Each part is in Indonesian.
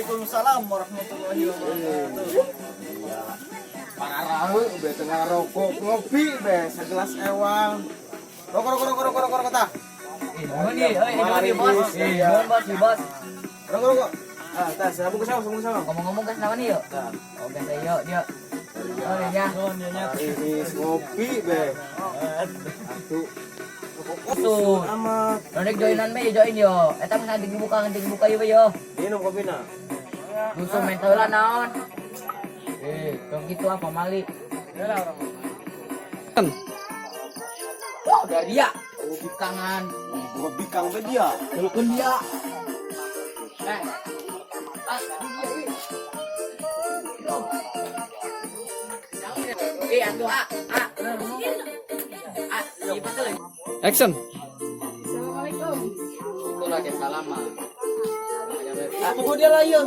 Waalaikumsalam warahmatullahi wabarakatuh. Parah, udah tengah rokok ngopi be segelas ewang. Rokok kata. Ini bos. Bos. Rokok. Ah, tas, sambung ke sama. Ngomong-ngomong kan nama nih yuk. Oke, yuk, dia. Oh, ya. Ini ngopi be. Atuh. Tuh. Amat. Nonek joinan be, join yo. Eta mah dibuka yo be yo. Minum kopina. Lusuh mental lah naon. Kalau gitu apa Mali? Udah dia. Bikangan. Bukan bikang be dia. Telepon dia. Action. Assalamualaikum. Itu lagi salaman. Pokok dia layan.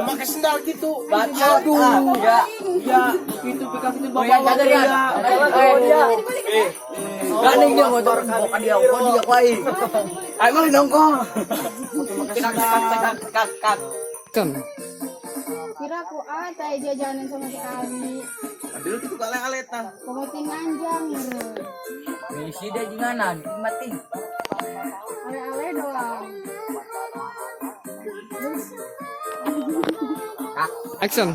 Pakai sendal gitu. Aduh. Ya. Itu bekas itu Oh ya, jaga dia. Dia. Ganing dia motor bukan dia, kok dia kuai. Ayo mali nongkrong. Kak. Kan. Kira aku tay jajanan sama sekali. Adil itu kale-kaletan. Komotin nanjang. Misi dia jangan mati. Ale-ale doang. Action.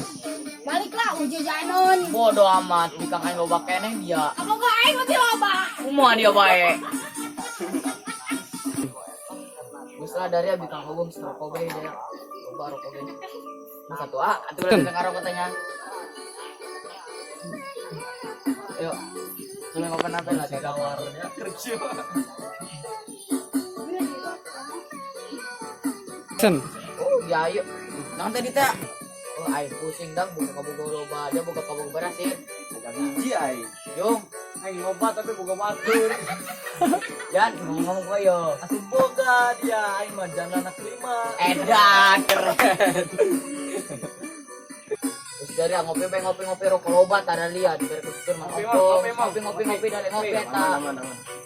Baliklah uji janon. Bodoh amat, bikang aing loba keneh dia. Apa gak aing lebih loba? Kumaha dia bae. Geus dari bikang hubung rokok bae dia. Loba rokok bae. Nah, satu atuh lagi dengar rokok tanya. Yuk. Sudah ngopen apa lah di kawarnya kerja. Action. Oh, ya yuk. Nang tadi teh. Oh, aing pusing dang buka kabogo loba, dia buka kabogo berasin. Buka biji ay. Yung, Aing loba tapi boga batur. Jan, ngomong ko yo. Asup boga dia aing mah jangan anak lima. Edan, keren. Terus dari ngopi rokok loba tada lihat dari kusur mah ngopi dari ngopi eta.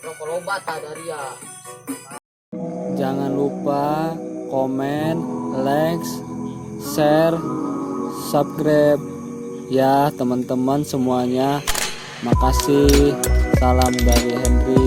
Rokok loba tada dia. Jangan lupa komen, like, share, subscribe ya teman-teman semuanya. Makasih. Salam dari Henry.